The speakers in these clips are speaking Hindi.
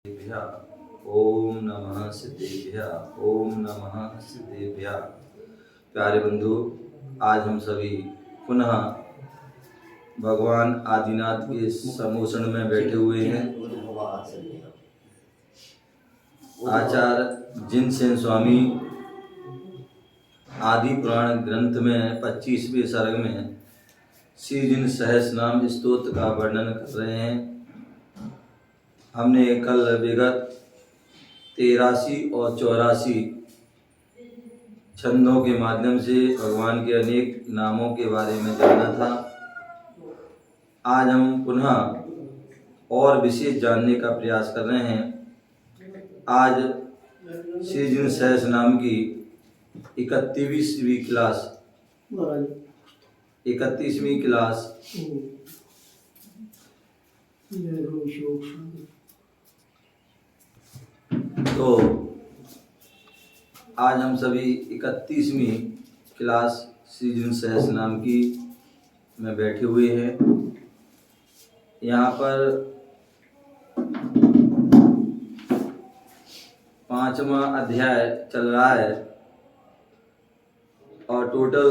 ओम नमः सिद्धेभ्यः ओम नमः सिद्धेभ्यः। प्यारे बंधु, आज हम सभी पुनः भगवान आदिनाथ के समोषण में बैठे हुए हैं। आचार्य जिनसेन स्वामी आदि पुराण ग्रंथ में 25वें सर्ग में श्री जिन सहस्रनाम स्तोत्र का वर्णन कर रहे हैं। हमने कल विगत 83 और 84 छंदों के माध्यम से भगवान के अनेक नामों के बारे में जाना था। आज हम पुनः और विशेष जानने का प्रयास कर रहे हैं। आज श्री जिन सहस्रनाम की 31वीं क्लास 31वीं क्लास तो आज हम सभी 31वीं क्लास श्री जिन सहस्रनाम की में बैठे हुए हैं। यहाँ पर 5वां अध्याय चल रहा है और टोटल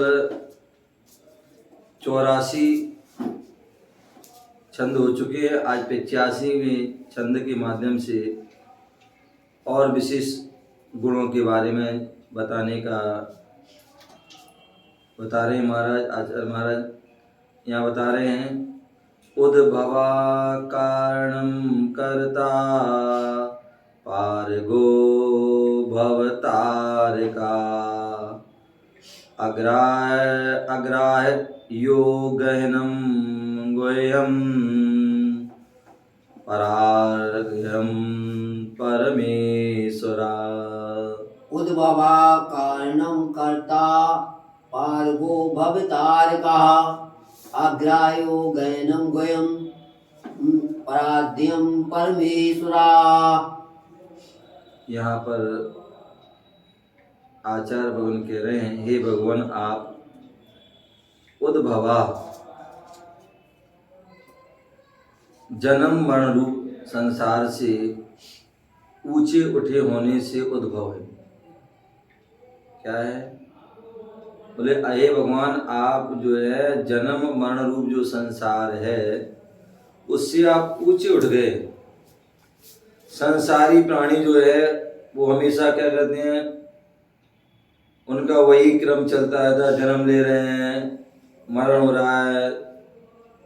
84 छंद हो चुके हैं। आज 85वें छंद के माध्यम से और विशेष गुणों के बारे में बता रहे हैं महाराज। आचार्य महाराज यहाँ बता रहे हैं, उद्भवा कारणं कर्ता पार्गो भवतारिका अग्राह्य यो गहनं गुह्यं परार्घ्यं परमेश्वरा। उद्भवा कारणं कर्ता पार्गो भवतारिकः अग्राह्यो गहनं गुह्यं परार्घ्यं परमेश्वरा। यहाँ पर आचार्य भगवान कह रहे हैं, हे भगवान आप उद्भवा जन्म मरण रूप संसार से ऊंचे उठे होने से उद्भव है। क्या है? बोले हे भगवान आप जो है जन्म मरण रूप जो संसार है उससे आप ऊंचे उठ गए। संसारी प्राणी जो है वो हमेशा क्या करते हैं, उनका वही क्रम चलता रहता है। जन्म ले रहे हैं, मरण हो रहा है,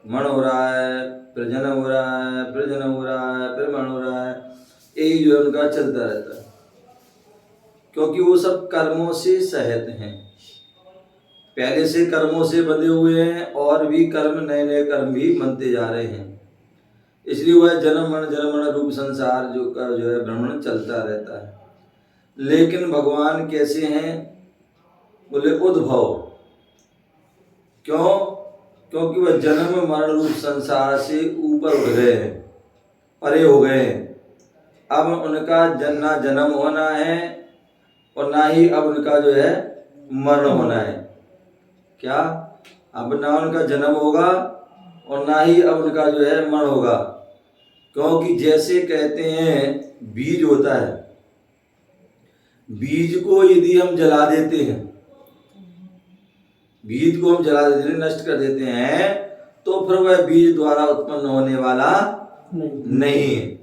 मरण हो रहा है, फिर जन्म हो रहा है, फिर जन्म हो रहा है, फिर मरण हो रहा है। यही जो है उनका चलता रहता है, क्योंकि वो सब कर्मों से सहित हैं। पहले से कर्मों से बंधे हुए हैं और भी कर्म नए नए कर्म भी बनते जा रहे हैं। इसलिए वह जन्म मरण रूप संसार जो है भ्रमण चलता रहता है। लेकिन भगवान कैसे हैं? बोले उद्भव। क्यों? क्योंकि वह जन्म मरण रूप संसार से ऊपर उठ गए हैं, परे हो गए हैं। अब उनका ना जन्म होना है और ना ही अब उनका जो है मरण होना है। क्या? अब ना उनका जन्म होगा और ना ही अब उनका जो है मरण होगा। क्योंकि जैसे कहते हैं बीज होता है, बीज को यदि हम जला देते हैं, बीज को हम जला देते हैं, नष्ट कर देते हैं, तो फिर वह बीज द्वारा उत्पन्न होने वाला नहीं है।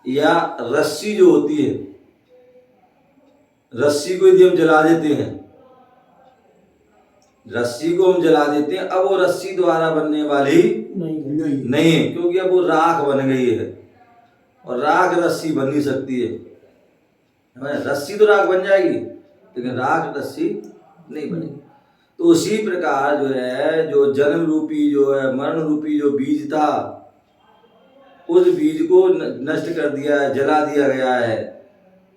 या रस्सी जो होती है, रस्सी को यदि हम जला देते हैं, रस्सी को हम जला देते हैं, अब वो रस्सी द्वारा बनने वाली नहीं है, क्योंकि अब वो राख बन गई है और राख रस्सी बन नहीं सकती है। रस्सी तो राख बन जाएगी लेकिन राख रस्सी नहीं बनेगी। तो उसी प्रकार जो है जो जन्म रूपी जो है मरण रूपी जो बीज था, उस बीज को नष्ट कर दिया है, जला दिया गया है।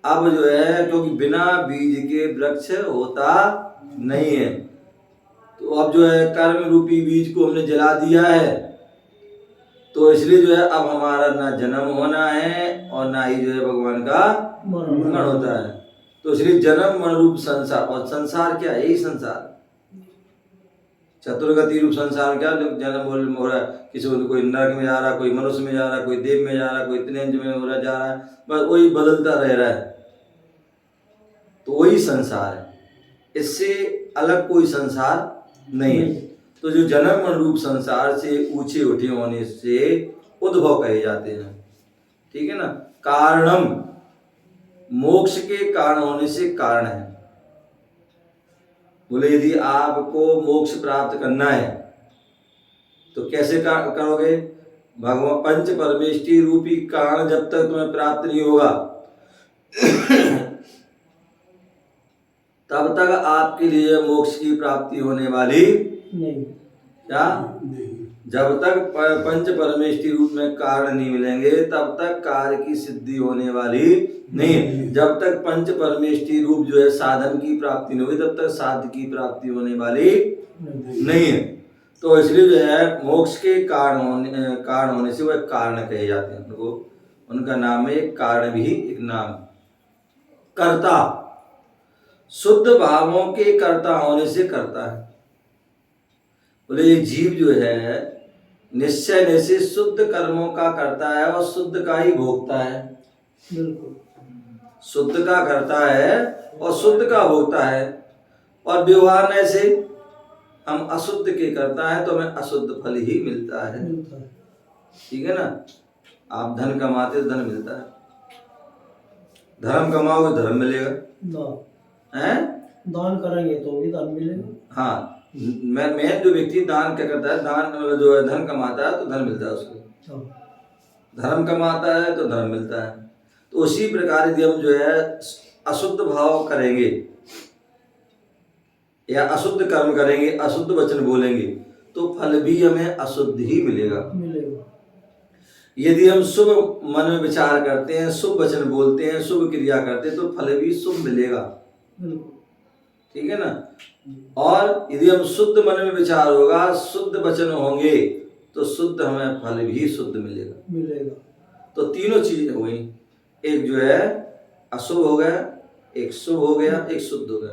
अब जो है क्योंकि बिना बीज के वृक्ष होता नहीं है, तो अब जो है कर्म रूपी बीज को हमने जला दिया है। तो इसलिए जो है अब हमारा ना जन्म होना है और ना ही जो है भगवान का मरण होता है। तो इसलिए जन्म मरण रूप संसार, और संसार क्या है? यही संसार। चतुर्गति रूप संसार क्या जन्म हो रहा है, किसी को कोई नरक में जा रहा, कोई मनुष्य में जा रहा, कोई देव में जा रहा, कोई त्रियंज में हो रहा जा रहा है, बस वही बदलता रह रहा है। तो वही संसार है, इससे अलग कोई संसार नहीं है। तो जो जन्म रूप संसार से ऊंचे उठे होने से उद्भव कहे जाते हैं, ठीक है ना। कारणम, मोक्ष के कारण होने से कारण है। बोले यदि आपको मोक्ष प्राप्त करना है तो कैसे करोगे? भगवान पंच परमेष्टि रूपी कारण जब तक तुम्हें प्राप्त नहीं होगा तब तक आपके लिए मोक्ष की प्राप्ति होने वाली नहीं। क्या नहीं। जब तक पंच परमेष्टि रूप में कारण नहीं मिलेंगे तब तक कार्य की सिद्धि होने वाली नहीं है। जब तक पंच परमेष्टि रूप जो है साधन की प्राप्ति नहीं होगी तब तक साध्य की प्राप्ति होने वाली नहीं है। तो इसलिए जो है मोक्ष के कारण होने से वह कारण कहे जाते हैं। उनको उनका नाम है कारण भी एक नाम। कर्ता, शुद्ध भावों के कर्ता होने से करता है। बोले ये जीव जो है निश्चय से शुद्ध कर्मों का करता है और शुद्ध का ही भोगता है। बिल्कुल, शुद्ध का करता है और शुद्ध का भोगता है। और व्यवहार में से हम अशुद्ध के करता है तो हमें अशुद्ध फल ही मिलता है। ठीक है ना। आप धन कमाते धन मिलता है, धर्म कमाओगे धर्म मिलेगा, हैं? दान करेंगे तो भी धन मिलेगा। हाँ, मैं जो व्यक्ति दान क्या करता है, दान जो है धन कमाता है तो धन मिलता है उसको, धर्म कमाता है तो धर्म मिलता है। तो उसी प्रकार यदि हम जो है अशुद्ध भाव करेंगे या अशुद्ध कर्म करेंगे, अशुद्ध वचन बोलेंगे तो फल भी हमें अशुद्ध ही मिलेगा। यदि हम शुभ मन में विचार करते हैं, शुभ वचन बोलते हैं, शुभ क्रिया करते हैं तो फल भी शुभ मिलेगा। ठीक है ना। और यदि हम शुद्ध मन में विचार होगा, शुद्ध वचन होंगे तो शुद्ध हमें फल भी शुद्ध मिलेगा। तो तीनों चीजें हुई, एक जो है अशुभ हो गया, एक शुभ हो गया, एक शुद्ध हो गया।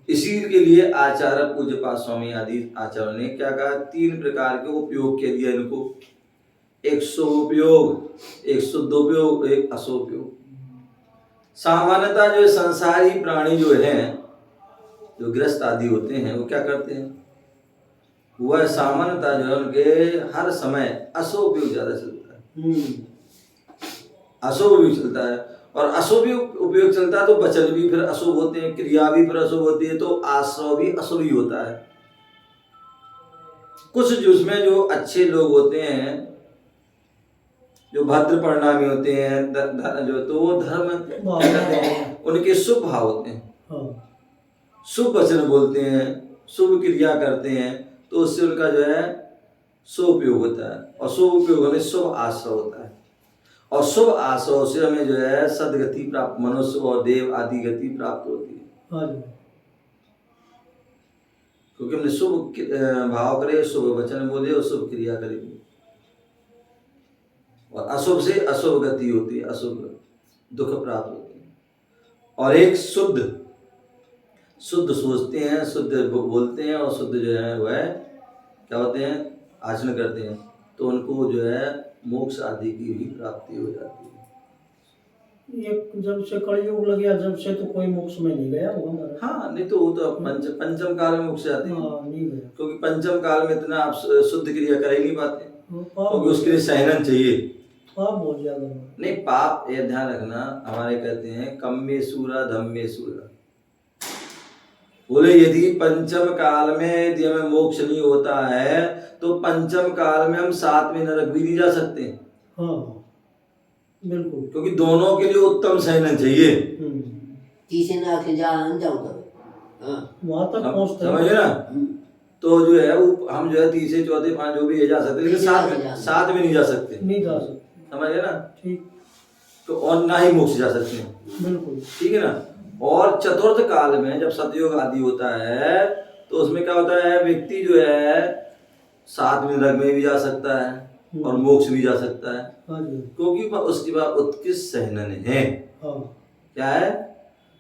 इसी के लिए आचार्य पूज्यपाद स्वामी आदि आचार्यों ने क्या कहा, तीन प्रकार के उपयोग के दिया इनको, एक शुभ उपयोग, एक शुद्ध उपयोग, एक अशुभ उपयोग। सामान्यतः जो संसारी प्राणी जो हैं, जो गृहस्थ आदि होते हैं, वो क्या करते हैं, वह सामान्यतः जो है उनके हर समय अशुभ उपयोग ज्यादा चलता है। अशुभ उपयोग चलता है और अशुभ उपयोग चलता है तो वचन भी फिर अशुभ होते हैं, क्रिया भी फिर अशुभ होती है, तो आश्रय भी अशुभ ही होता है। कुछ जिसमें जो अच्छे लोग होते हैं, जो भद्र परिणामी होते हैं, जो तो वो धर्म उनके शुभ भाव होते हैं, शुभ वचन बोलते हैं, शुभ क्रिया करते हैं, तो उससे उनका जो है शुभ उपयोग होता है। और शुभ उपयोग होने शुभ आश्रय होता है, और शुभ आश्रय से हमें जो है सदगति प्राप्त, मनुष्य और देव आदि गति प्राप्त होती है। क्योंकि हमने शुभ भाव करे, शुभ वचन बोले और शुभ क्रिया करेंगे। और अशुभ से अशुभ गति होती है, अशुभ दुख प्राप्त होती है। और एक शुद्ध सोचते हैं, शुद्ध बोलते हैं और शुद्ध जो है वह क्या होते हैं, आचरण करते हैं, तो उनको जो है मोक्ष आदि की भी प्राप्ति हो जाती है। ये जब से कलयुग लग गया, जब से तो कोई मोक्ष में नहीं गया होगा। हाँ, नहीं तो वो तो पंचम काल में मोक्ष जाते हैं। नहीं गया, क्योंकि पंचम काल में इतना आप शुद्ध क्रिया कर ही नहीं पाते, क्योंकि उसके लिए सहनन चाहिए। पाप बहुत ज्यादा नहीं, पाप ये ध्यान रखना, हमारे कहते हैं कम्मे सूरा धम्मे सूरा। बोले यदि पंचम काल में यदि हमें मोक्ष नहीं होता है तो पंचम काल में हम 7वें नरक भी नहीं जा सकते। हाँ बिल्कुल, क्योंकि दोनों के लिए उत्तम सहनन चाहिए। तीसरे नरक से जाओ वहां तक पहुंचते, समझे ना। तो जो है हम जो है तीसरे चौथे पांच जो भी जा सकते, लेकिन सात में नहीं जा सकते, समझे ना। ठीक, तो और ना ही मोक्ष जा सकते हैं। बिल्कुल ठीक है ना। और चतुर्थ काल में जब सतयुग आदि होता है तो उसमें क्या होता है, व्यक्ति जो है 7वें नरक में भी जा सकता है और मोक्ष भी जा सकता है, क्योंकि उसके पास उत्कृष्ट सहनन है। क्या है,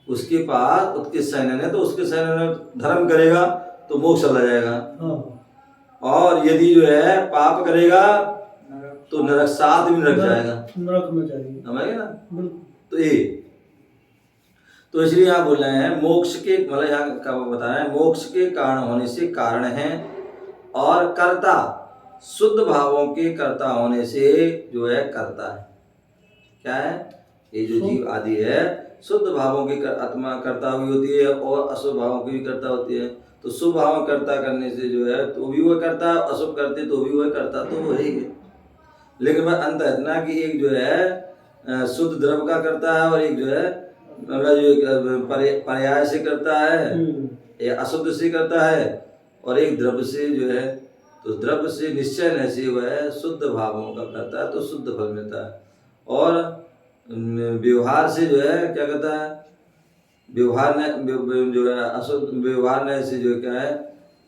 उसके पास उत्कृष्ट सहनन है, तो उसके सहनन धर्म करेगा तो मोक्ष चला जाएगा, और यदि जो है पाप करेगा तो नरक 7 दिन रख जाएगा, नरक में जाएगा, समझ गए ना। बिल्कुल। तो ये तो इसलिए यहाँ बोल रहे हैं मोक्ष के मतलब यहाँ का बता रहे हैं मोक्ष के कारण होने से कारण है और कर्ता शुद्ध भावों के कर्ता होने से जो है कर्ता है। क्या है? ये जो जीव आदि है शुद्ध भावों की आत्मा कर्ता भी होती है और अशुभ भावों की भी कर्ता होती है। तो शुभ भाव कर्ता करने से जो है तो भी वह करता, अशुभ करते तो भी वह करता, तो वो है। लेकिन वह अंत इतना कि एक जो है शुद्ध द्रव का करता है और एक जो है मतलब जो पर्याय से करता है, एक अशुद्ध से करता है और एक द्रव्य से जो है। तो द्रव्य से निश्चय न से वह शुद्ध भावों का करता है तो शुद्ध फल मिलता है। और व्यवहार से जो है क्या कहता है, व्यवहार न जो है अशुद्ध व्यवहार न से जो क्या है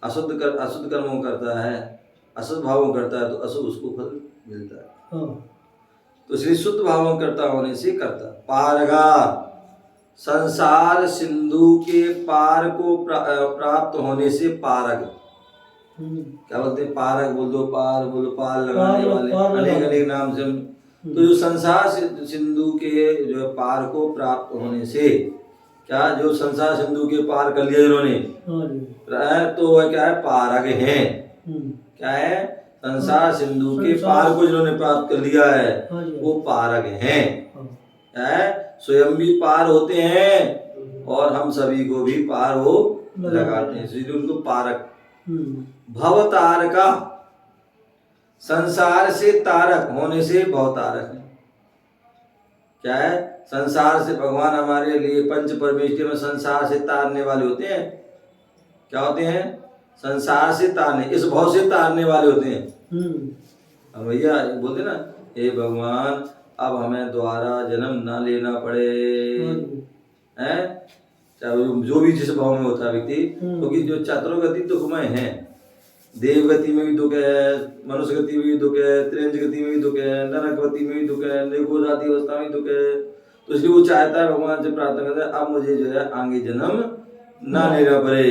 अशुद्ध कर्मों करता है, अशुद्ध भावों करता है तो अशुभ उसको फल मिलता है। तो इसलिए शुद्ध भावों करता होने से करता। पारगा संसार सिंधु के पार को प्राप्त होने से पारग। क्या बोलते हैं? पारग बोल दो, पार बोलो, पार लगाने वाले, अनेक अनेक नाम से। तो जो संसार सिंधु के जो है पार को प्राप्त होने से क्या, जो संसार सिंधु के पार कर लिया जिन्होंने तो वह क्या है? पारग है। क्या है? संसार सिंधु के पार को जिन्होंने प्राप्त कर लिया है वो पारग हैं। क्या है? स्वयं भी पार होते हैं और हम सभी को भी पार हो लगाते हैं, इसलिए उनको पारक। भव तारका संसार से तारक होने से भव तारक है। क्या है? संसार से भगवान हमारे लिए पंच परमेश्वर में संसार से तारने वाले होते हैं। क्या होते हैं? संसार से तारने, इस भव से तारने वाले होते हैं। अब भैया बोलते ना, हे भगवान अब हमें दोबारा जन्म ना लेना पड़े, हैं? चाहे जो भी जिस भाव में होता है व्यक्ति, क्योंकि जो चतुर्गति दुखमय है, देव गति में भी दुख है, मनुष्य गति में भी दुख है, त्रिंज गति में भी दुख है, नरक गति में भी दुख है, निर्गुण आदि अवस्था में दुख है। तो इसलिए वो चाहता है, भगवान से प्रार्थना करता है अब मुझे जो है आगे जन्म ना लेना पड़े।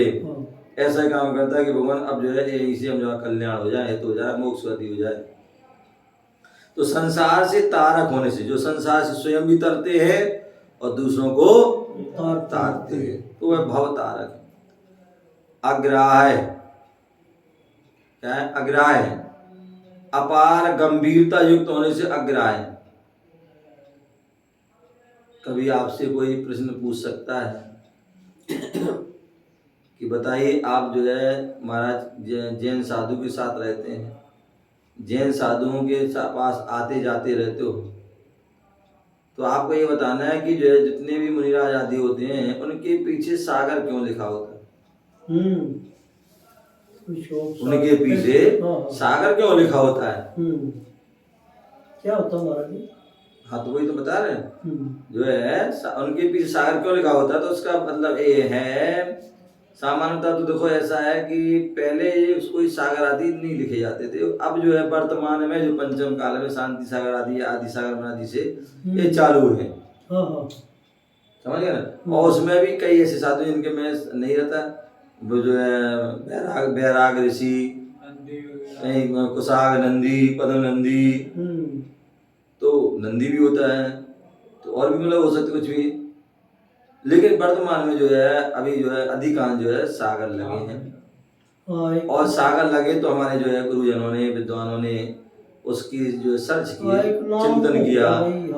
ऐसा काम करता है कि भगवान अब जो है यहीं से हम जो कल्याण हो जाए, तो हो जाए, मोक्ष गति हो जाए। तो संसार से तारक होने से, जो संसार से स्वयं भी तरते हैं और दूसरों को तारते हैं, तो वह भव तारक है। अग्राह्य क्या है? अग्राह्य है। अपार गंभीरता युक्त होने से अग्राह्य। कभी आपसे कोई प्रश्न पूछ सकता है कि बताइए आप जो है महाराज जैन साधु के साथ रहते हैं, जैन साधुओं के पास आते जाते रहते हो, तो आपको ये बताना है कि जो है जितने भी मुनिराज आदि होते हैं उनके पीछे सागर क्यों लिखा होता है? उनके पीछे सागर क्यों लिखा होता है? क्या होता है महाराज? हाँ तो वही तो बता रहे हैं, जो है उनके पीछे सागर क्यों लिखा होता है। तो उसका मतलब ये है, सामान्यतः तो देखो ऐसा है कि पहले कोई सागर आदि नहीं लिखे जाते थे। अब जो है वर्तमान में जो पंचम काल में शांति सागर आदि, आदि सागर आदि से ये चालू है, समझ गए ना। और उसमें भी कई ऐसे साधु जिनके में नहीं रहता, वो जो है बैराग ऋषि, कुशाग नंदी, पद्म नंदी, तो नंदी भी होता है, तो और भी मतलब हो सकते कुछ भी। लेकिन वर्तमान में जो है अभी जो है अधिकांश जो है सागर लगे हैं। और सागर लगे तो हमारे जो है गुरुजनों ने, विद्वानों ने उसकी जो सर्च की, चिंतन किया,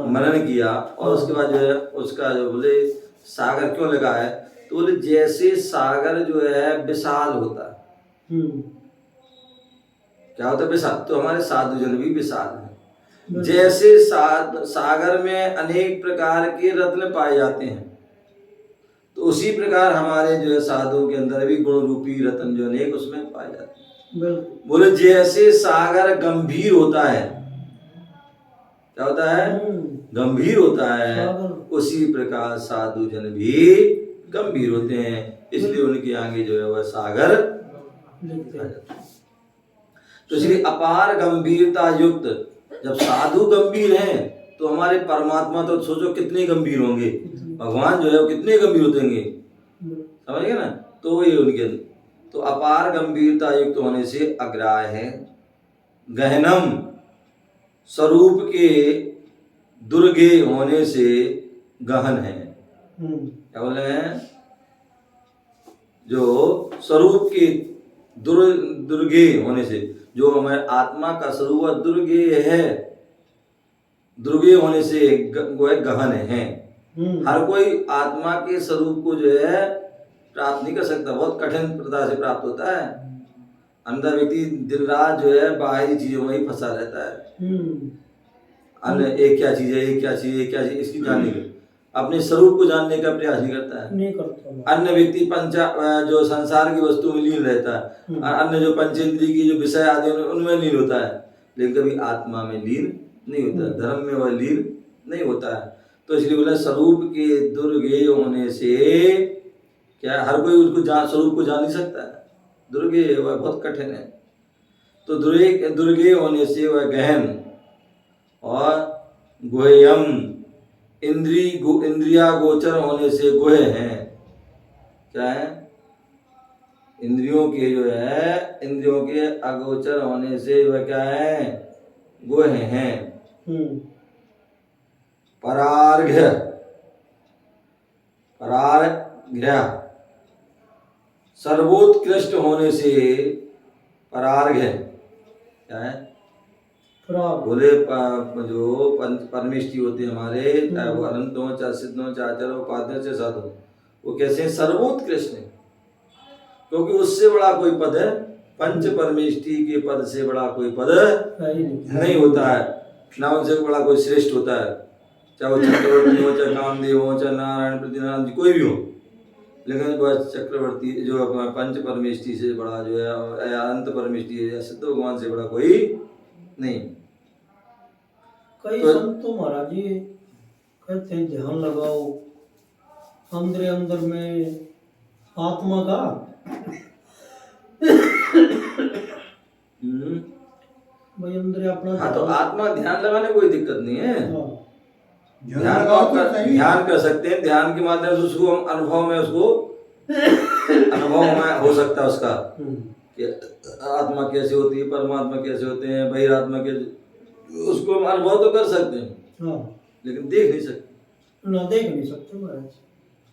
मनन किया, और उसके बाद जो है उसका जो बोले सागर क्यों लगा है, तो बोले जैसे सागर जो है विशाल होता है। क्या होता है? विशाल। तो हमारे साधुजन भी विशाल है। जैसे सागर में अनेक प्रकार के रत्न पाए जाते हैं, तो उसी प्रकार हमारे जो है साधुओं के अंदर भी गुण रूपी रत्न जो अनेक उसमें पाए जाते हैं। बोले जैसे सागर गंभीर होता है, क्या होता है? गंभीर होता है, उसी प्रकार साधु जन भी गंभीर होते हैं, इसलिए उनके आगे जो है वह सागर। तो इसलिए अपार गंभीरता युक्त, जब साधु गंभीर हैं तो हमारे परमात्मा तो सोचो कितने गंभीर होंगे, भगवान जो है वो कितने गंभीर होते होंगे, समझ गए ना। तो ये उनके तो अपार गंभीरता युक्त होने से अग्राह्य है। गहनम स्वरूप के दुर्गे होने से गहन है। क्या बोले हैं? जो स्वरूप के दुर्गे होने से, जो हमारे आत्मा का स्वरूप दुर्गे है, दुर्गे होने से वो है गहन है। हर कोई आत्मा के स्वरूप को जो है प्राप्त नहीं कर सकता, बहुत कठिन प्रकार से प्राप्त होता है। अंदर व्यक्ति दिन रात जो है बाहरी चीजों में ही फंसा रहता है। अन्य एक क्या चीज है, एक क्या चीज है, एक क्या चीज, इसकी जानने के अपने स्वरूप को जानने का प्रयास नहीं करता है। नहीं करता। अन्य व्यक्ति जो संसार की वस्तु में लीन रहता है, अन्य जो पंचेंद्रिय की जो विषय आदि उनमें लीन होता है, लेकिन कभी आत्मा में लीन नहीं होता, धर्म में वह लीन नहीं होता है। तो इसलिए बोला स्वरूप के दुर्गे होने से क्या हर कोई उसको स्वरूप को जान नहीं सकता है। दुर्गे वह बहुत कठिन है। तो दुर्गे होने से वह गहन और गुह्यम, इंद्रिया गोचर होने से गुह्य है। क्या है? इंद्रियों के जो है, इंद्रियों के अगोचर होने से वह क्या है? गुह्य है। परार्घ्य, सर्वोत्कृष्ट होने से परार्घ्य क्या है? बोले जो परमेष्टि होते हैं हमारे, चाहे वो अनंत हो, चाहे सिद्ध हो, चाहे अचर हो, उपाध्याय से साधु हो, वो कैसे हैं? सर्वोत्कृष्ट है। क्योंकि उससे बड़ा कोई पद है, पंच परमेष्टि के पद से बड़ा कोई पद नहीं होता है, ना उनसे बड़ा कोई श्रेष्ठ होता है। चाहे वो चक्रवर्ती हो, चाहे कामदेव हो, चाहे नारायण पृथ्वीनारायण जी कोई भी हो, लेकिन बस चक्रवर्ती जो पंच परमेष्टि से बड़ा जो है, अनंत परमेष्टि है, सिद्ध भगवान से बड़ा कोई नहीं। कई संत तो महाराज जी कहते हैं ध्यान लगाओ अंदर में आत्मा का। भाई अंदर अपना। हाँ, तो आत्मा ध्यान लगाने कोई दिक्कत नहीं है। ध्यान कर सकते हैं, ध्यान के माध्यम से उसको हम अनुभव में हो सकता है उसका कि आत्मा कैसे होती है, परमात्मा कैसे होते हैं, बहिरात्मा कैसे, उसको हम अनुभव तो कर सकते हैं। लेकिन देख नहीं सकते। देख नहीं सकते महाराज।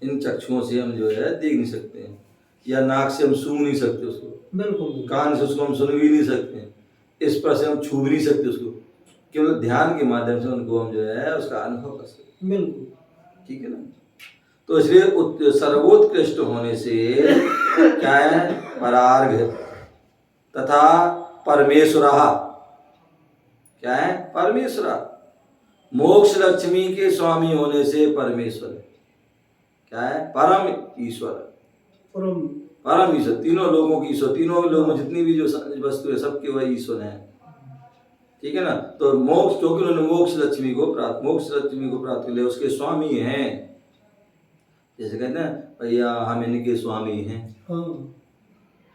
इन चक्षुओं से हम जो है देख नहीं सकते हैं, या नाक से हम सूंघ नहीं सकते उसको, बिल्कुल। कान से उसको हम सुन भी नहीं सकते, स्पर्श से हम छू भी नहीं सकते उसको। केवल ध्यान के माध्यम से उनको हम जो है उसका अनुभव कर सकते। बिल्कुल ठीक है ना? तो इसलिए सर्वोत्कृष्ट होने से क्या है? परार्घ्य तथा परमेश्वर। क्या है? परमेश्वर। मोक्ष लक्ष्मी के स्वामी होने से परमेश्वर। क्या है? परम ईश्वर। परम ईश्वर, तीनों लोगों की ईश्वर, तीनों लोगों में जितनी भी जो वस्तु है सबके वह ईश्वर है। ठीक है ना? तो मोक्ष, क्योंकि उन्होंने मोक्ष लक्ष्मी को प्राप्त कर लिया, उसके स्वामी हैं। जैसे कहते हैं भैया हम इनके स्वामी हैं।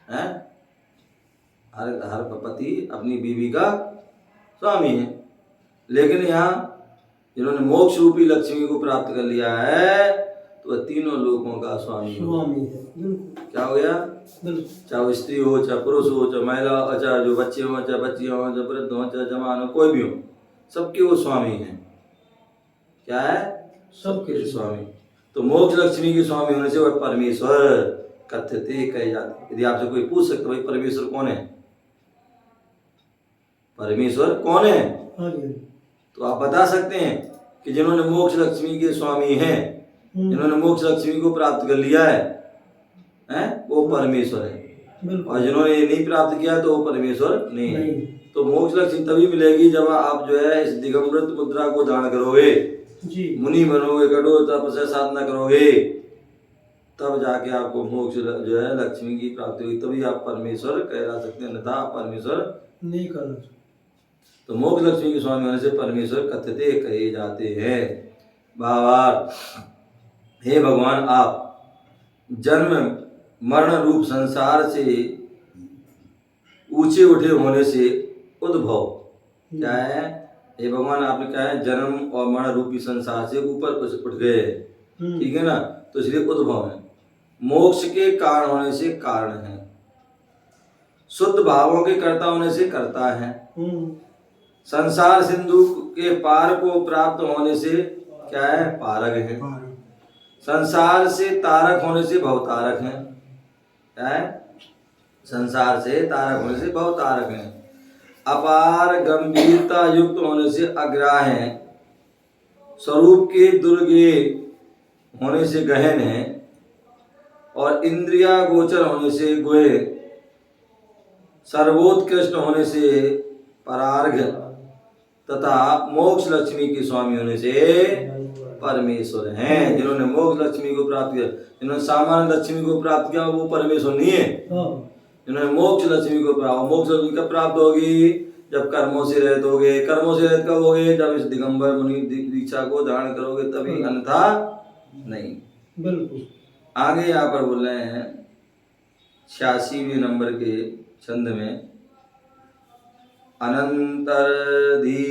हैं? हर पति अपनी बीवी का स्वामी है, लेकिन यहाँ जिन्होंने मोक्ष रूपी लक्ष्मी को प्राप्त कर लिया है तो वह तीनों लोगों का स्वामी है। क्या हो गया? चाहे वो स्त्री हो, चाहे पुरुष हो, चाहे महिला हो, चाहे जो बच्चे हो, चाहे बच्चियां हो, चाहे वृद्ध हो, चाहे जवान हो, कोई भी हो, सबके वो स्वामी हैं। क्या है? सबके स्वामी। तो मोक्ष लक्ष्मी के स्वामी होने से वह परमेश्वर कथ्यते कहे जाते। यदि आपसे कोई पूछ सकता भाई परमेश्वर कौन है, परमेश्वर कौन है, तो आप बता सकते हैं कि जिन्होंने मोक्ष लक्ष्मी के स्वामी हैं, जिन्होंने मोक्ष लक्ष्मी को प्राप्त कर लिया है, वो परमेश्वर है। और जिन्होंने ये नहीं प्राप्त किया तो वो परमेश्वर नहीं है। तो मोक्ष लक्ष्मी तभी मिलेगी जब आप जो है इस दिगंबरत्व मुद्रा को धारण करोगे, मुनि बनोगे, कठोर तपस्या साधना करोगे, तब जाके आपको मोक्ष जो है लक्ष्मी की प्राप्ति होगी, तभी आप परमेश्वर कहला सकते हैं, अन्यथा आप परमेश्वर नहीं कर सकते। तो मोक्ष लक्ष्मी के स्वामी होने से परमेश्वर कथ्यते कहे जाते हैं। भावार्थ, हे भगवान आप जन्म मरण रूप संसार से ऊंचे उठे होने से उद्भव। क्या है? हे भगवान आपने क्या है? जन्म और मरण रूपी संसार से ऊपर उठ गए। ठीक है ना? तो इसलिए उद्भव है। मोक्ष के कारण होने से कारण है। शुद्ध भावों के कर्ता होने से करता है। हम्म, संसार सिंधु के पार को प्राप्त होने से क्या है? पारग है। संसार से तारक होने से भवतारक है। क्या है? संसार से तारक होने से भवतारक है। अपार गंभीरता युक्त होने से अग्राह है। स्वरूप के दुर्गे होने से गहन है। और इंद्रिया गोचर होने से गुहे। सर्वोत्कृष्ट होने से परार्घ तथा मोक्ष लक्ष्मी के स्वामी होने से परमेश्वर हैं। जिन्होंने मोक्ष लक्ष्मी को प्राप्त किया, जिन्होंने सामान्य लक्ष्मी को प्राप्त किया, वो परमेश्वर नहीं है। जिन्होंने मोक्ष लक्ष्मी को प्राप्त, मोक्ष लक्ष्मी कब प्राप्त होगी? जब कर्मों से रहित होगे। कर्मों से रहित कब होगे? जब इस दिगंबर मुनि दीक्षा को धारण करोगे तभी, अन्यथा नहीं। बिल्कुल। आगे यहाँ पर बोल रहे हैं 86वें नंबर के छंद में, अनंतरधि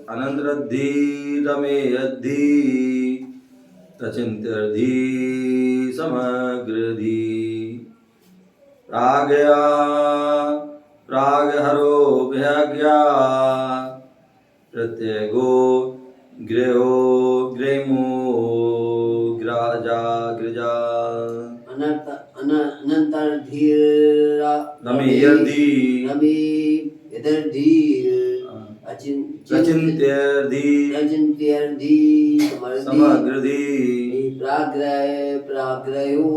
अनंतरधि रमेयद्धि रचिन्त्यर्धि समग्रधि प्रागया प्रागहरो भ्याज्ञा प्रत्यगो गृहो गृमो ग्राजा ग्रजा अनंतर्धीरा रमेयद्धि रचिन्त्यर्धि समग्रधि प्राग्रयो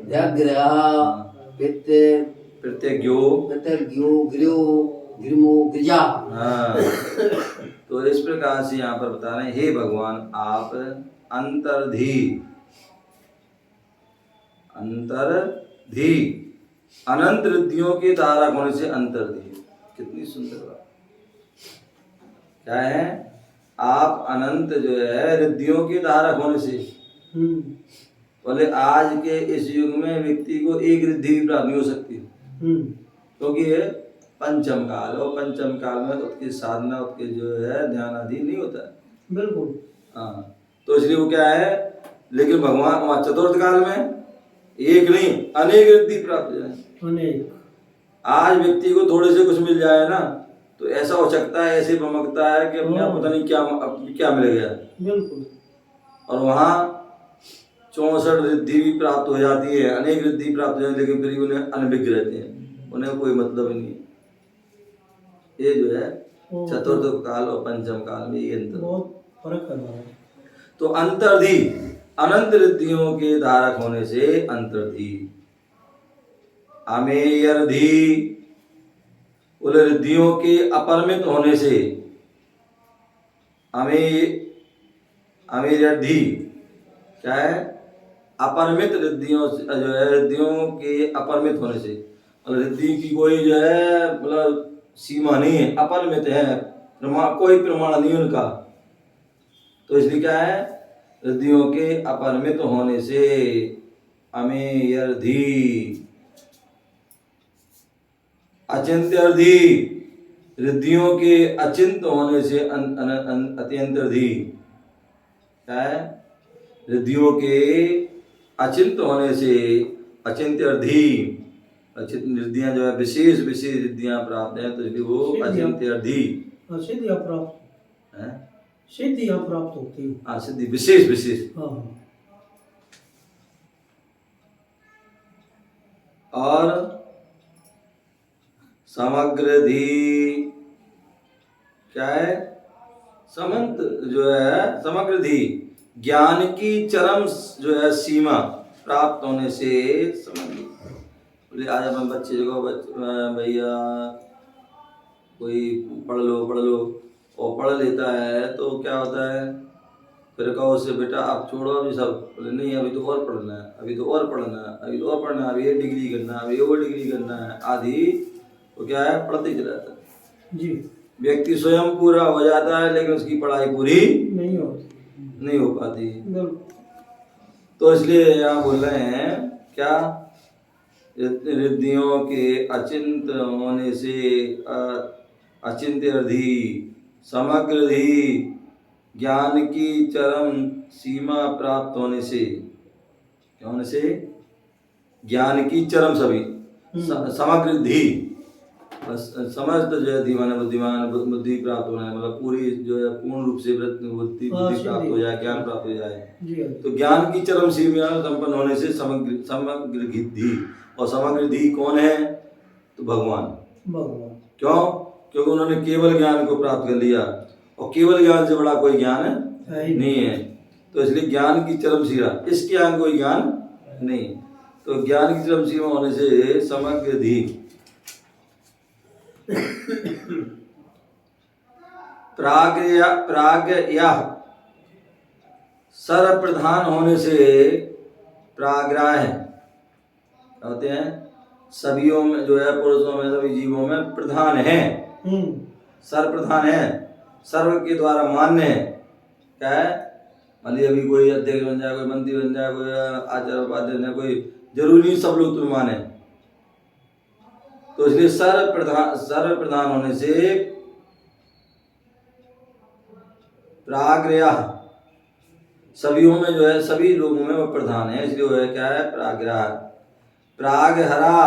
व्यग्रा प्रत्यज्ञो गिरमो गिजा। हाँ, तो इस प्रकार से यहाँ पर बता रहे हैं, हे भगवान आप अंतर्धी अनंत रिद्धियों के धारक होने से अंतर्धी। कितनी सुंदर बात। क्या है? आप अनंत जो है रिद्धियों के धारक होने से। बोले आज के इस युग में व्यक्ति को एक रिद्धि भी प्राप्त नहीं हो सकती, क्योंकि ये पंचम काल, और पंचम काल में उसकी साधना, उसके जो है ध्यान आदि नहीं होता है। बिल्कुल। हाँ, तो इसलिए वो क्या है, लेकिन भगवान वहाँ चतुर्थ काल में एक नहीं अनेक रिद्धि प्राप्त हो जाए। अनेक। आज व्यक्ति को थोड़े से कुछ मिल जाए ना तो ऐसा हो सकता है, ऐसे बमकता है कि अपने आप पता नहीं क्या मिल गया। बिल्कुल। और वहाँ 64 रिद्धि भी प्राप्त हो जाती है, अनेक रिद्धि प्राप्त हो जाती है, लेकिन फिर उन्हें अनभिज्ञ रहते हैं, उन्हें कोई मतलब ही नहीं। ये जो है चतुर्थ काल और पंचम काल में ये अंतर, बहुत फर्क है। तो अंतर्धि अनंत रिद्धियों के धारक होने से अंतर्धि। अमेयर्धि उन रिद्धियों के अपरिमित होने से। अमेयर्धि क्या है? अपरिमित रिद्धियों जो है, रिद्धियों के अपरिमित होने से। रिद्धि की कोई जो है मतलब सीमा नहीं है, अपरिमित है, कोई प्रमाण नहीं उनका। तो इसलिए क्या है? रिद्धियों के अपरिमित होने से अमेयर्धि। अचिंत्यर्धि रिद्धियों के अचिंत होने से अत्यंतर्धि। क्या है? रिद्धियों के अचिंत होने से अचिंत्यर्धि। अचिंत रिद्धियां जो है विशेष विशेष रिद्धियां प्राप्त हैं, तो इसलिए वो अचिंत्यर्धि। सिद्धियां प्राप्त है, सिद्धियां प्राप्त होती है। हाँ, सिद्धि विशेष विशेष। हाँ। और समग्रधि क्या है? समंत जो है समग्रधि ज्ञान की चरम जो है सीमा प्राप्त होने से समग्र। आज अपन बच्चे को भैया कोई पढ़ लो और पढ़ लेता है तो क्या होता है, फिर कहो उससे बेटा आप छोड़ो अभी सब, बोले नहीं अभी तो और पढ़ना है, अभी तो और पढ़ना है, अभी तो और पढ़ना है, अभी ये डिग्री करना है, अभी वो डिग्री करना है आदि। तो क्या है? पढ़ते ही चला जाता है जी। व्यक्ति स्वयं पूरा हो जाता है लेकिन उसकी पढ़ाई पूरी नहीं हो पाती। तो इसलिए यहाँ बोल रहे हैं क्या? रिद्धियों के अचिंत होने से अचिंत्यर्धि समग्रधि ज्ञान की चरम सीमा प्राप्त होने से क्या होने से? ज्ञान की चरम सभी समग्र धी, बस समस्त जो है धीमान बुद्धिमान बुद्धि प्राप्त होना है, मतलब पूरी जो है पूर्ण रूप से बुद्धि प्राप्त हो जाए, ज्ञान प्राप्त हो जाए। तो ज्ञान की चरम सीमा संपन्न होने से समग्र धी, और समग्र धी कौन है? तो भगवान। क्यों? क्योंकि उन्होंने केवल ज्ञान को प्राप्त कर लिया, और केवल ज्ञान से बड़ा कोई ज्ञान नहीं है। तो इसलिए ज्ञान की चरम सीमा, इसके आगे कोई ज्ञान नहीं। तो ज्ञान की चरम सीमा होने से समग्र धी, प्राग या सर्व प्रधान होने से प्राग्राह होते हैं, सभीयों में जो है, पुरुषों में, सभी जीवों में प्रधान है, सर्व प्रधान है, सर्व के द्वारा मान्य है। क्या है? मान लीजिए अभी कोई अध्यक्ष बन जाए, कोई मंत्री बन जाए, कोई आचार्य उपाध्याय बन जाए, कोई जरूरी नहीं सब लोग तुम्हें माने। तो इसलिए सर्व प्रधान होने से प्राग्रह, सभीयों में जो है, सभी लोगों में वो प्रधान है, इसलिए वो है क्या है? प्राग्रह। प्रागहरा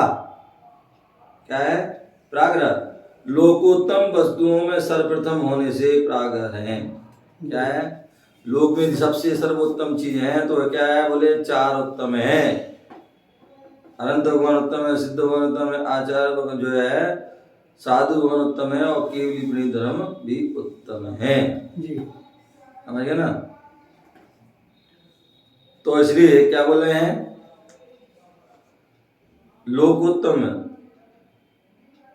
क्या है? प्राग्रह, लोकोत्तम वस्तुओं में सर्वप्रथम होने से प्रागहर है। क्या है? लोक में सबसे सर्वोत्तम चीज है तो क्या है? बोले चार उत्तम है, अनंत भगवान उत्तम है, सिद्ध भगवान उत्तम है, आचार्य जो है, साधु भगवान उत्तम है, और केवली प्रणीत धर्म भी उत्तम है। समझ गए ना? तो इसलिए क्या बोल रहे हैं? लोकोत्तम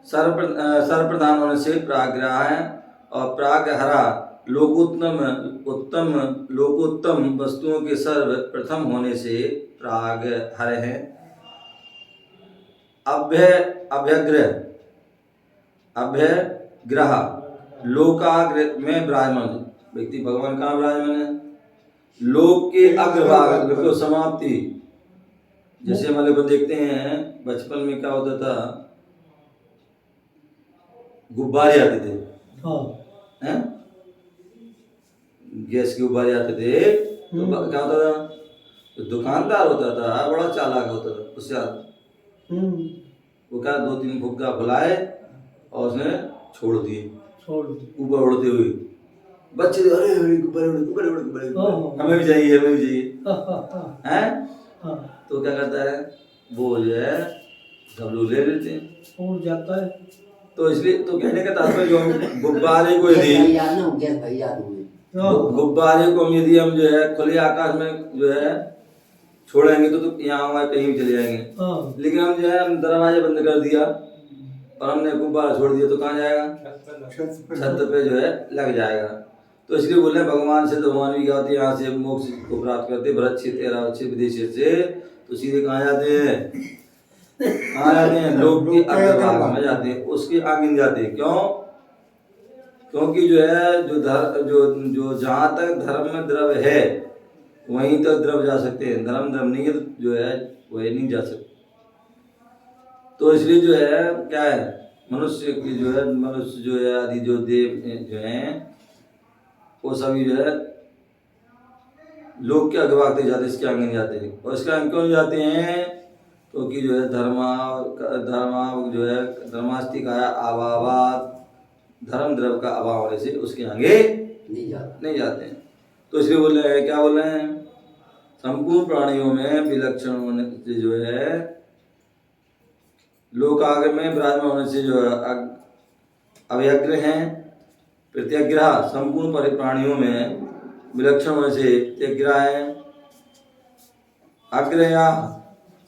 सर्वप्रधान होने से प्राग्रह है, और प्रागहरा लोकोत्तम वस्तुओं के सर्वप्रथम होने से प्रागहर है। अभ्यग्रह लोकाग्र में विराजमान व्यक्ति, भगवान कहाँ विराजमान है? लोक के अग्रभाग, देखो समाप्ति। जैसे हमारे को देखते हैं बचपन में क्या होता था, गुब्बारे आते थे, हैं? गैस के गुब्बारे आते थे, तो क्या होता था? तो दुकानदार होता था, बड़ा चालाक होता था, उससे वो क्या 2-3 फुग्गा फुलाए और उसने छोड़ दिए ऊपर उड़ते हुए। बच्चे अरे गुब्बारे, हमें भी चाहिए हैं? तो क्या करता है वो, जो है सब लोग ले लेते हैं, उड़ जाता है। तो इसलिए तो कहने का तात्पर्य जो हम गुब्बारे को यदि हम जो है खुले आकाश में जो है छोड़ेंगे तो यहाँ वहाँ कहीं भी चले जाएंगे। लेकिन हम जो है दरवाजे बंद कर दिया और हमने गुब्बारा छोड़ दिया तो कहाँ जाएगा? छत पे जो है लग जाएगा। तो इसलिए बोले भगवान से तो भगवान भी क्या होते हैं, यहाँ से मोक्ष को प्राप्त करते, भरत क्षेत्र विदेश से, तो सीधे कहाँ जाते हैं? कहाँ जाते हैं? लोक के अग्रभाग में जाते हैं, उसके आगे नहीं जाते। क्यों? क्योंकि जो है जो जहाँ तक धर्म में द्रव्य है वहीं तक द्रव्य जा सकते हैं, धर्म नहीं है तो जो है वही नहीं जा सकते। तो इसलिए जो है क्या है, मनुष्य की जो है, मनुष्य जो है आदि जो देव जो हैं वो सभी जो है लोक के अग्रभाग तक जाते, इसके आगे नहीं जाते। और इसके आगे क्यों नहीं जाते हैं? क्योंकि जो है धर्मा जो है धर्मास्तिक आया अभावात, धर्म द्रव्य का अभाव होने से उसके आगे नहीं जाते हैं। तो इसलिए बोल रहे हैं, क्या बोल रहे हैं? संपूर्ण प्राणियों में विलक्षण होने से जो है, लोकाग्र में विराजमान होने से जो है अव्यग्र हैं, प्रत्यग्रह संपूर्ण प्राणियों में विलक्षण होने से प्रत्यग्रह है, अग्रया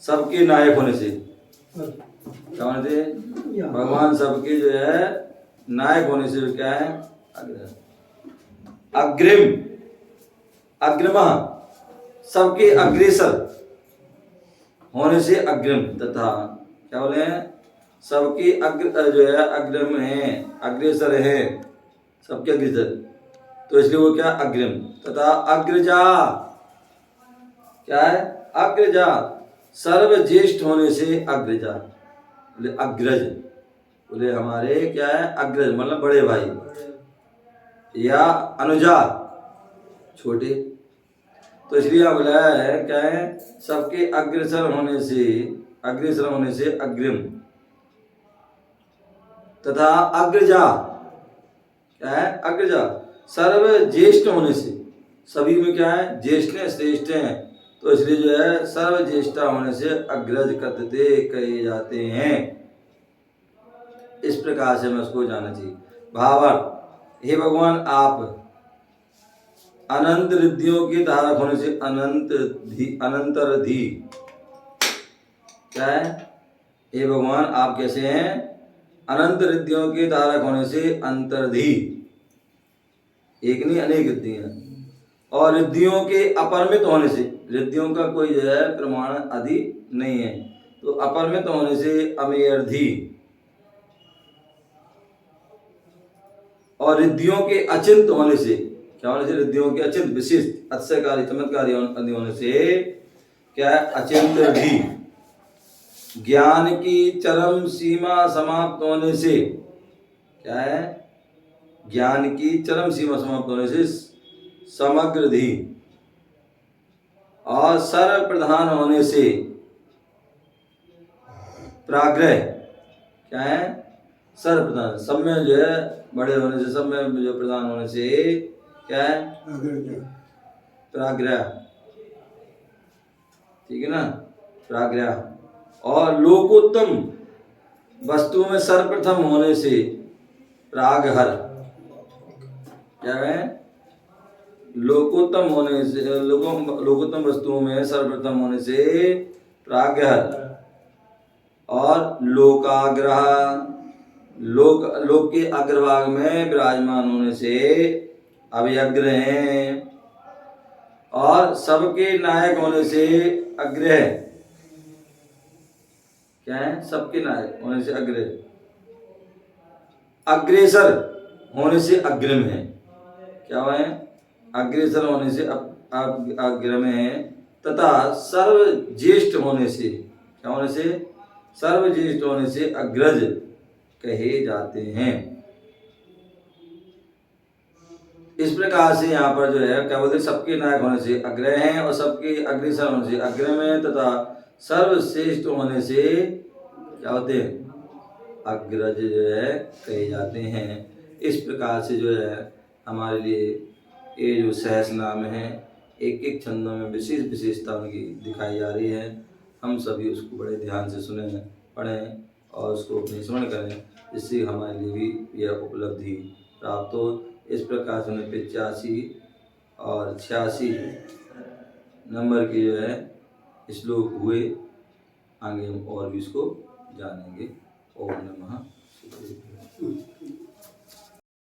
सबके नायक होने से, क्या होने से? भगवान सबके जो है नायक होने से क्या है? अग्रिम अग्रिमा सबके अग्रेसर होने से अग्रिम, तथा क्या बोले हैं? सबके जो है अग्रिम है, अग्रेसर है, सबके अग्रेसर, तो इसलिए वो क्या? अग्रिम। तथा अग्रजा क्या है? अग्रजा सर्वज्येष्ठ होने से अग्रजा, बोले अग्रज, बोले हमारे क्या है? अग्रज मतलब बड़े भाई, या अनुजा छोटे, तो इसलिए यहाँ बुलाया है, क्या है, सबके अग्रसर होने से अग्रिम तथा अग्रजा, क्या है, अग्रजा सर्व ज्येष्ठ होने से, सभी में क्या है, ज्येष्ठ हैं, श्रेष्ठ हैं, तो इसलिए जो है सर्व ज्येष्ठा होने से अग्रज कथते कहे जाते हैं। इस प्रकार से हमें उसको जानना चाहिए। भावार्थ, हे भगवान आप अनंत रिद्धियों के धारक होने से अनंतरधि, क्या है, हे भगवान आप कैसे हैं, अनंत रिद्धियों के धारक होने से अंतर्धि, एक नहीं अनेक रिद्धियां, और रिद्धियों के अपरिमित होने से, रिद्धियों का कोई जो है प्रमाण आदि नहीं है, तो अपरिमित होने से अमेयर्धि, और रिद्धियों के अचिंत होने से, क्या होने से, रिद्धियों के अचिंत विशिष्ट अतिशयकारी चमत्कारी होने से, क्या है, अचिंतर्धि, ज्ञान की चरम सीमा समाप्त होने से, क्या है, ज्ञान की चरम सीमा समाप्त होने से समग्रधि, और सर्व प्रधान होने से प्राग्रह, क्या है, सर्व प्रधान, सब में जो है बड़े होने से, सब में जो प्रधान होने से, क्या है, प्राग्रह, ठीक है ना, प्राग्रह, और लोकोत्तम वस्तु में सर्वप्रथम होने से प्रागहर, क्या है, लोकोत्तम होने से, लोकोत्तम वस्तुओं में सर्वप्रथम होने से प्रागहर, और लोकाग्रह, लोक के अग्रभाग में विराजमान होने से अव्यग्र हैं, और सबके नायक होने से अग्रह, क्या है, सबके नायक होने से अग्रह, अग्रेसर होने से अग्रिम है, क्या हुआ है, अग्रेसर होने से अग्रिम है, तथा सर्व ज्येष्ठ होने से, क्या होने से, सर्व ज्येष्ठ होने से अग्रज कहे जाते हैं। इस प्रकार से यहाँ पर जो है क्या बोलते हैं, सबके नायक होने से अग्रह हैं, और सबके अग्रसर होने से अग्रम है, तथा सर्वश्रेष्ठ होने से क्या होते हैं, अग्रज जो है कहे जाते हैं। इस प्रकार से जो है हमारे लिए ये जो सहस नाम है, एक एक छंदों में विशेष विशेषता उनकी दिखाई जा रही है। हम सभी उसको बड़े ध्यान से सुने, पढ़ें और उसको अपने स्मरण करें, जिससे हमारे लिए भी यह उपलब्धि प्राप्त हो। इस प्रकार से 85 और 86 नंबर के जो है श्लोक हुए। आगे हम और भी इसको जानेंगे। ओम नमः शिवाय।